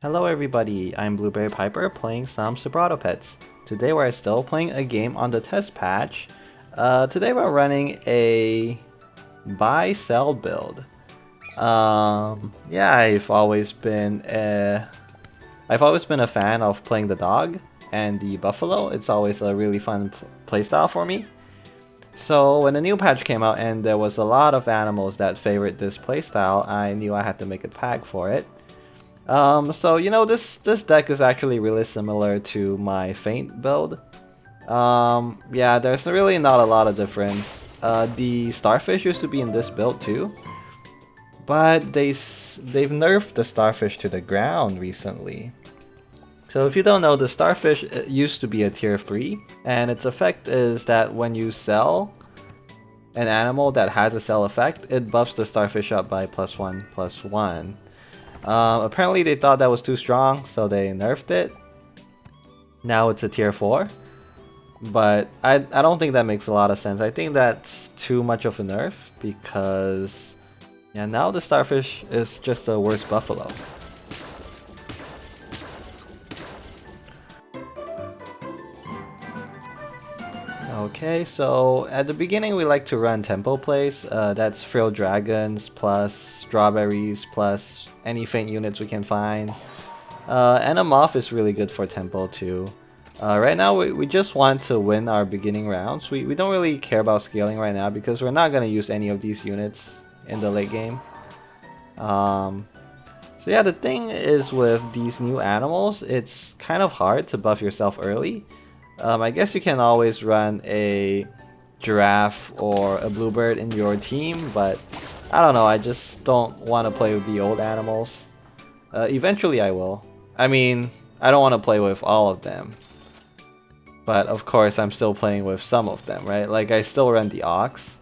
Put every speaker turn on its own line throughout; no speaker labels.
Hello everybody, I'm Blueberry Pieper playing some Subrato Pets. Today we're still playing a game on the test patch. Today we're running a buy-sell build. Yeah, I've always been a fan of playing the dog and the buffalo. It's always a really fun playstyle for me. So when the new patch came out and there was a lot of animals that favored this playstyle, I knew I had to make a pack for it. So you know, this deck is actually really similar to my Feint build. Yeah, there's really not a lot of difference. The starfish used to be in this build too, but they've nerfed the starfish to the ground recently. So if you don't know, the starfish used to be a tier 3, and its effect is that when you sell an animal that has a sell effect, it buffs the starfish up by +1/+1. Apparently they thought that was too strong, so they nerfed it. Now it's a tier 4. But I don't think that makes a lot of sense. I think that's too much of a nerf because yeah, now the starfish is just a worse buffalo. Okay, so at the beginning we like to run tempo plays. That's frilled dragons plus strawberries plus any faint units we can find. And a moth is really good for tempo too. Right now we just want to win our beginning rounds. We don't really care about scaling right now because we're not going to use any of these units in the late game. So yeah, the thing is with these new animals, it's kind of hard to buff yourself early. I guess you can always run a giraffe or a bluebird in your team, but I don't know, I just don't want to play with the old animals. Eventually I will. I mean, I don't want to play with all of them. But of course I'm still playing with some of them, right? Like I still run the ox,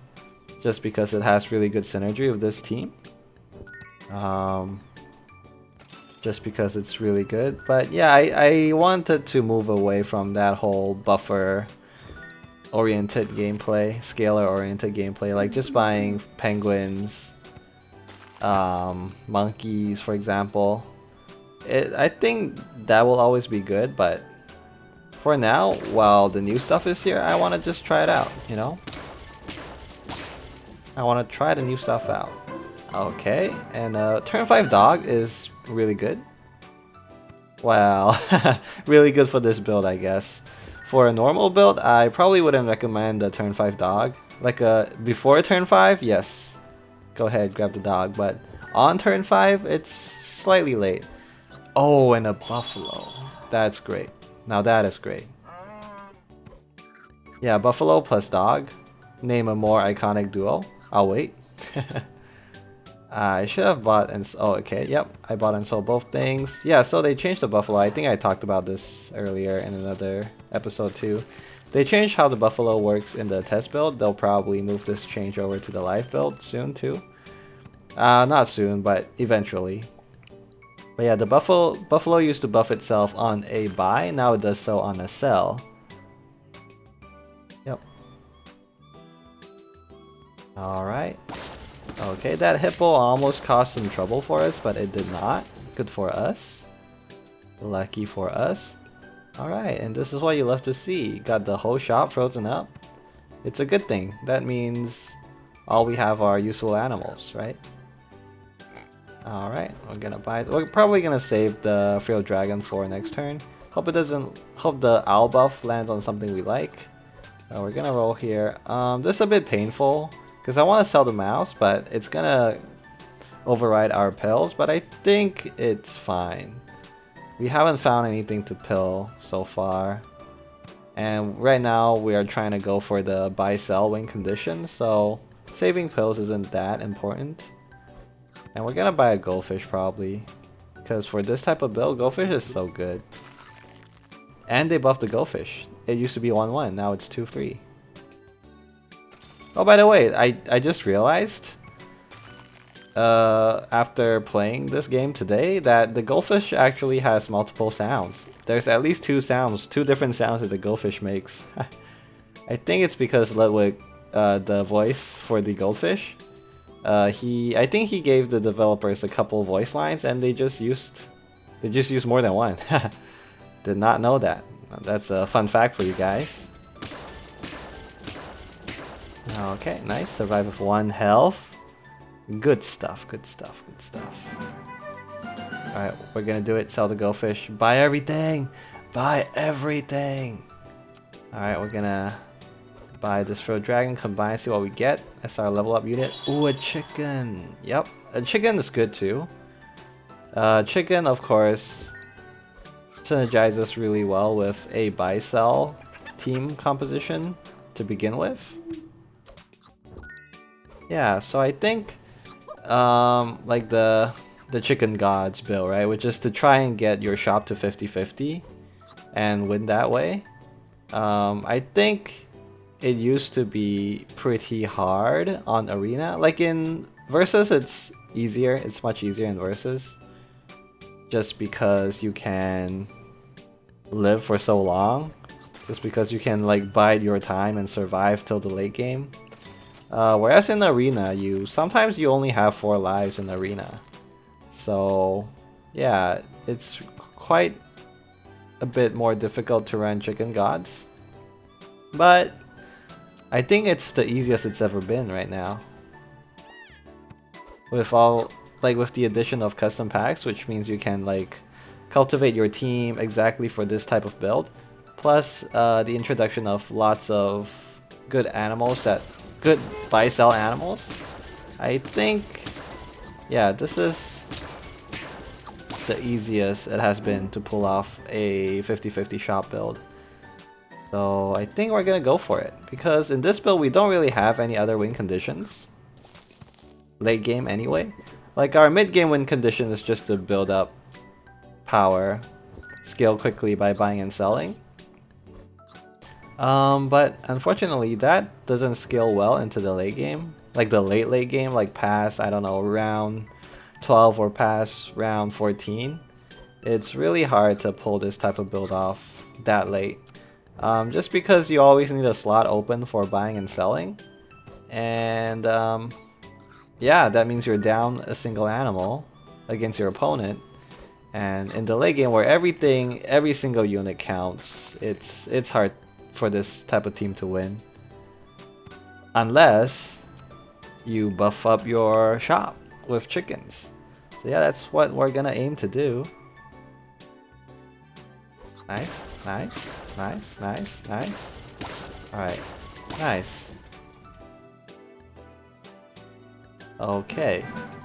just because it has really good synergy with this team. Just because it's really good. But yeah, I wanted to move away from that whole buffer oriented gameplay, scalar oriented gameplay, like just buying penguins, monkeys for example. I think that will always be good, but for now, while the new stuff is here, I want to just try it out, you know? I want to try the new stuff out. Okay, and turn 5 dog is really good. Wow, really good for this build, I guess. For a normal build, I probably wouldn't recommend the turn 5 dog. Like before turn 5, yes, go ahead, grab the dog. But on turn 5, it's slightly late. Oh, and a buffalo. That's great. Now that is great. Yeah, buffalo plus dog. Name a more iconic duo. I'll wait. I should have bought and oh, okay, yep, I bought and sold both things. Yeah, so they changed the buffalo. I think I talked about this earlier in another episode too. They changed how the buffalo works in the test build. They'll probably move this change over to the live build soon too. Not soon, but eventually. But yeah, the buffalo used to buff itself on a buy, now it does so on a sell. Yep. Alright. Okay, that hippo almost caused some trouble for us, but it did not. Good for us. Lucky for us. Alright, and this is what you love to see. Got the whole shop frozen up. It's a good thing. That means all we have are useful animals, right? Alright, we're probably gonna save the frilled dragon for next turn. Hope the owl buff lands on something we like. We're gonna roll here. This is a bit painful because I want to sell the mouse, but it's gonna override our pills, but I think it's fine. We haven't found anything to pill so far. And right now we are trying to go for the buy-sell win condition, so saving pills isn't that important. And we're gonna buy a goldfish probably, because for this type of build, goldfish is so good. And they buffed the goldfish. It used to be 1-1, now it's 2-3. Oh, by the way, I just realized after playing this game today that the goldfish actually has multiple sounds. There's at least two different sounds that the goldfish makes. I think it's because Ludwig, the voice for the goldfish, I think he gave the developers a couple voice lines and they just used They just use more than one. Did not know that. That's a fun fact for you guys. Okay, nice. Survive with 1 health. Good stuff, good stuff, good stuff. Alright, we're gonna do it. Sell the goldfish. Buy everything! Buy everything! Alright, we're gonna buy this Throw Dragon, combine, see what we get. That's our level up unit. Ooh, a chicken! Yep, a chicken is good too. Chicken, of course, synergizes really well with a buy-sell team composition to begin with. Yeah, so I think like the chicken gods build, right, which is to try and get your shop to 50-50 and win that way. I think it used to be pretty hard on Arena. Like in Versus, it's easier. It's much easier in Versus. Just because you can live for so long. Just because you can like bide your time and survive till the late game. Whereas in Arena, sometimes you only have 4 lives in Arena. So yeah, it's quite a bit more difficult to run Chicken Gods. But I think it's the easiest it's ever been right now. With the addition of custom packs, which means you can like cultivate your team exactly for this type of build. Plus the introduction of lots of good animals, good buy-sell animals. I think, yeah, this is the easiest it has been to pull off a 50-50 shop build. So I think we're gonna go for it, because in this build we don't really have any other win conditions. Late game anyway. Like our mid game win condition is just to build up power, scale quickly by buying and selling. But unfortunately that doesn't scale well into the late game. Like the late game, like past, I don't know, round 12 or past round 14. It's really hard to pull this type of build off that late. Just because you always need a slot open for buying and selling. And yeah, that means you're down a single animal against your opponent. And in the late game where every single unit counts, it's hard for this type of team to win. Unless you buff up your shop with chickens. So yeah, that's what we're gonna aim to do. Nice, nice, nice, nice, nice. Alright, nice. Okay,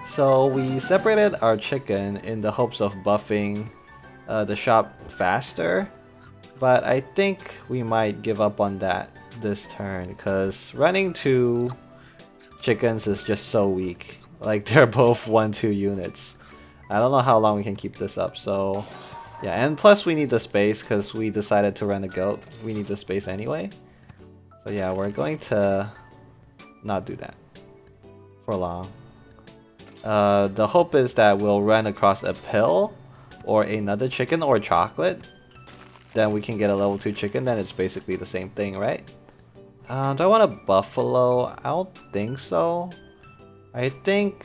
so we separated our chicken in the hopes of buffing the shop faster. But I think we might give up on that this turn, because running 2 chickens is just so weak. Like they're both 1-2 units. I don't know how long we can keep this up, so yeah, and plus we need the space because we decided to run a goat. We need the space anyway. So yeah, we're going to not do that for long. The hope is that we'll run across a pill or another chicken or chocolate. Then we can get a level 2 chicken, then it's basically the same thing, right? Do I want a buffalo? I don't think so. I think,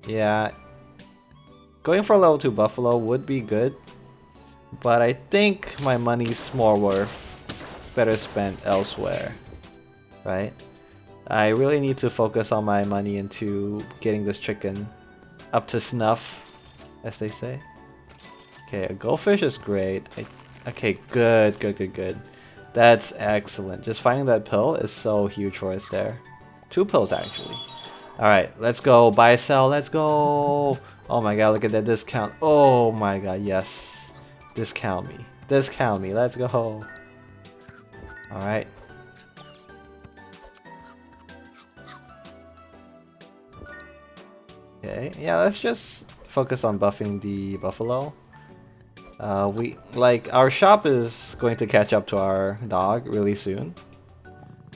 yeah, going for a level 2 buffalo would be good. But I think my money's more better spent elsewhere, right? I really need to focus all my money into getting this chicken up to snuff, as they say. Okay, a goldfish is great. Okay, good, good, good, good. That's excellent. Just finding that pill is so huge for us there. 2 pills, actually. Alright, let's go. Buy, sell, let's go. Oh my god, look at that discount. Oh my god, yes. Discount me. Discount me. Let's go. Alright. Okay, yeah, let's just focus on buffing the buffalo. Our shop is going to catch up to our dog really soon.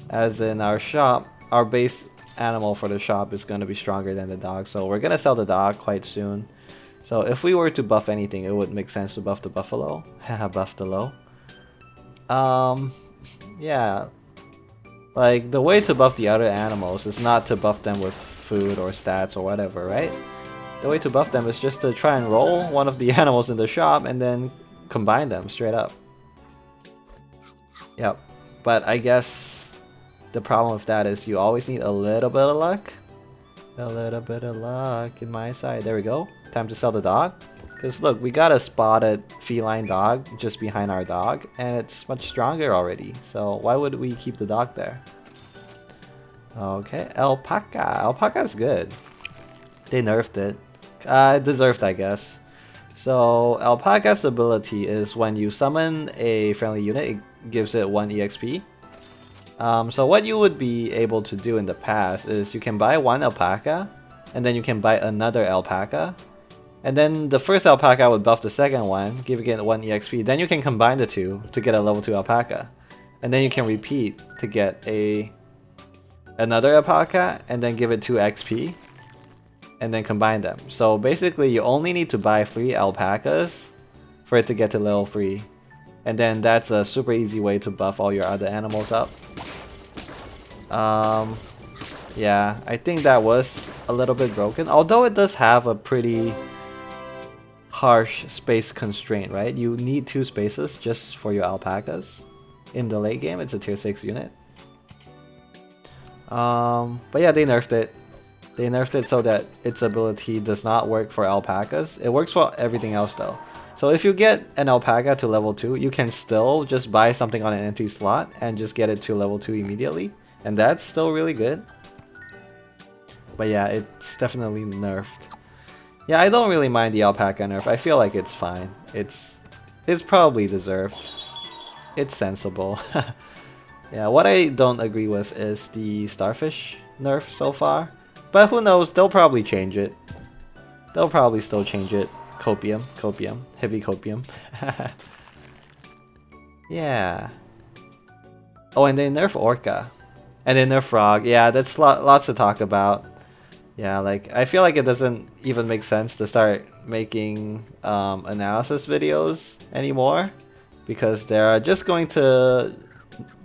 As in our shop, our base animal for the shop is going to be stronger than the dog, so we're going to sell the dog quite soon. So if we were to buff anything, it would make sense to buff the buffalo. Haha, buff the low. Yeah. Like, the way to buff the other animals is not to buff them with food or stats or whatever, right? The way to buff them is just to try and roll one of the animals in the shop and then combine them straight up. Yep, but I guess the problem with that is you always need a little bit of luck. A little bit of luck in my side. There we go. Time to sell the dog. Because look, we got a spotted feline dog just behind our dog, and it's much stronger already. So why would we keep the dog there? Okay, alpaca. Alpaca's good. They nerfed it. Deserved, I guess. So alpaca's ability is when you summon a friendly unit, it gives it 1 EXP. So what you would be able to do in the past is you can buy 1 alpaca, and then you can buy another alpaca. And then the first alpaca would buff the second one, giving it 1 EXP. Then you can combine the two to get a level 2 alpaca. And then you can repeat to get another alpaca, and then give it 2 XP. And then combine them. So basically you only need to buy 3 alpacas for it to get to level 3. And then that's a super easy way to buff all your other animals up. Yeah, I think that was a little bit broken. Although it does have a pretty harsh space constraint, right? You need 2 spaces just for your alpacas. In the late game, it's a tier 6 unit. But yeah, they nerfed it. They nerfed it so that its ability does not work for alpacas. It works for everything else though. So if you get an alpaca to level 2, you can still just buy something on an empty slot and just get it to level 2 immediately. And that's still really good. But yeah, it's definitely nerfed. Yeah, I don't really mind the alpaca nerf. I feel like it's fine. It's probably deserved. It's sensible. Yeah, what I don't agree with is the starfish nerf so far. But who knows, they'll probably change it. They'll probably still change it. Copium, heavy copium. Yeah. Oh, and they nerf orca. And they nerf frog. Yeah, that's lots to talk about. Yeah, like, I feel like it doesn't even make sense to start making analysis videos anymore. Because they're just going to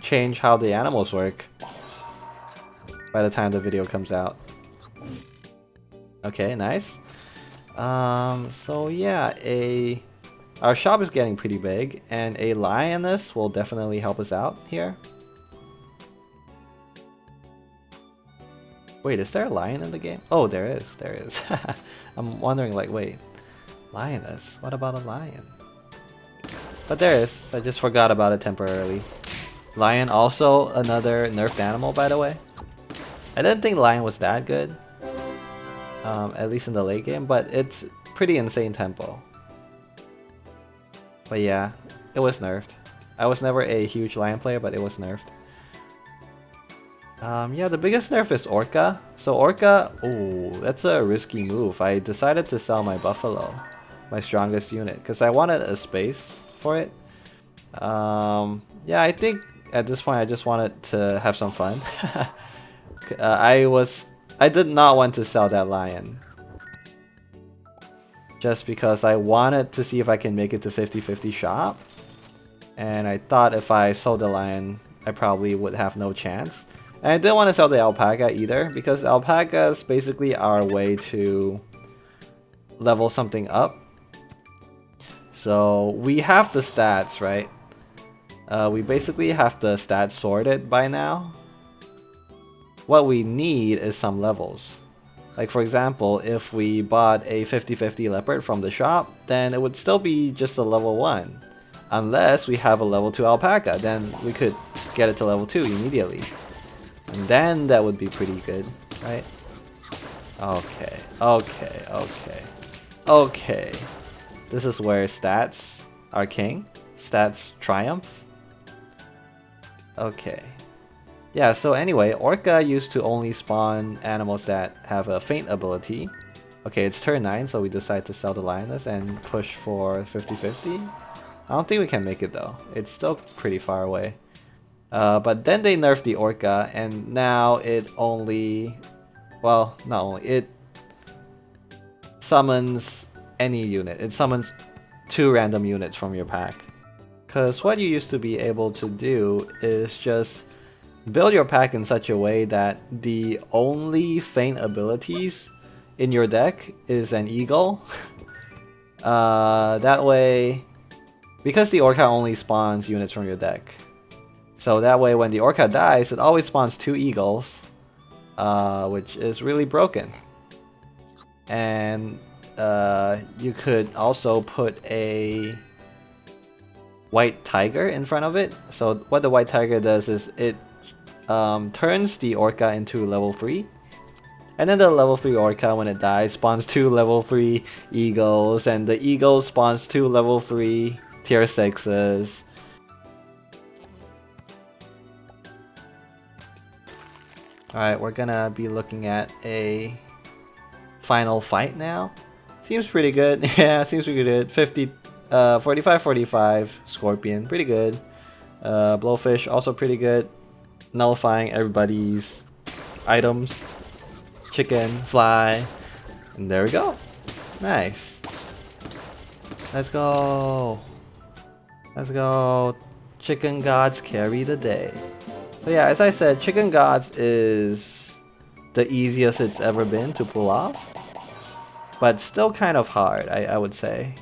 change how the animals work by the time the video comes out. Okay, nice. So yeah, our shop is getting pretty big, and a lioness will definitely help us out here. Wait, is there a lion in the game? Oh, there is. I'm wondering, like, wait, lioness? What about a lion? But there is. I just forgot about it temporarily. Lion, also another nerfed animal, by the way. I didn't think lion was that good. At least in the late game, but it's pretty insane tempo. But yeah, it was nerfed. I was never a huge lion player, but it was nerfed. Yeah, the biggest nerf is orca. So orca, ooh, that's a risky move. I decided to sell my buffalo, my strongest unit, because I wanted a space for it. Yeah, I think at this point I just wanted to have some fun. I did not want to sell that lion. Just because I wanted to see if I can make it to 50-50 shop. And I thought if I sold the lion, I probably would have no chance. And I didn't want to sell the alpaca either, because alpacas basically are a way to level something up. So we have the stats, right? We basically have the stats sorted by now. What we need is some levels. Like for example, if we bought a 50-50 leopard from the shop, then it would still be just a level 1. Unless we have a level 2 alpaca, then we could get it to level 2 immediately. And then that would be pretty good, right? Okay. This is where stats are king. Stats triumph. Okay. Yeah, so anyway, orca used to only spawn animals that have a faint ability. Okay, it's turn 9, so we decide to sell the lioness and push for 50-50. I don't think we can make it though. It's still pretty far away. But then they nerfed the orca, and now it only... Well, not only. It summons any unit. It summons 2 random units from your pack. Because what you used to be able to do is just build your pack in such a way that the only faint abilities in your deck is an eagle. That way, because the Orca only spawns units from your deck. So that way when the Orca dies, it always spawns 2 eagles, which is really broken. And you could also put a white tiger in front of it. So what the white tiger does is it turns the Orca into level 3. And then the level 3 Orca, when it dies, spawns 2 level 3 eagles, and the eagle spawns 2 level 3 tier 6s. Alright, we're gonna be looking at a final fight now. Seems pretty good. Yeah, seems pretty good. 45-45 Scorpion, pretty good. Blowfish, also pretty good. Nullifying everybody's items. Chicken, fly, and there we go. Nice. Let's go. Let's go. Chicken Gods carry the day. So yeah, as I said, Chicken Gods is the easiest it's ever been to pull off. But still kind of hard, I would say.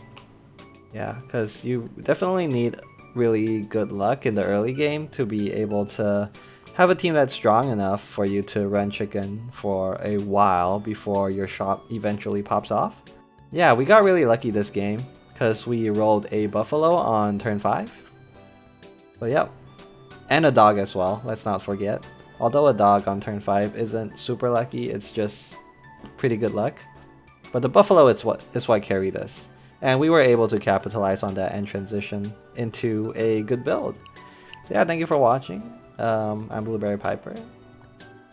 Yeah, because you definitely need really good luck in the early game to be able to have a team that's strong enough for you to run chicken for a while before your shop eventually pops off. Yeah, we got really lucky this game because we rolled a buffalo on turn 5. So yep. And a dog as well, let's not forget. Although a dog on turn 5 isn't super lucky, it's just pretty good luck. But the buffalo is what carried us. And we were able to capitalize on that and transition into a good build. So yeah, thank you for watching. I'm Blueberry Pieper.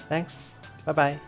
Thanks. Bye bye.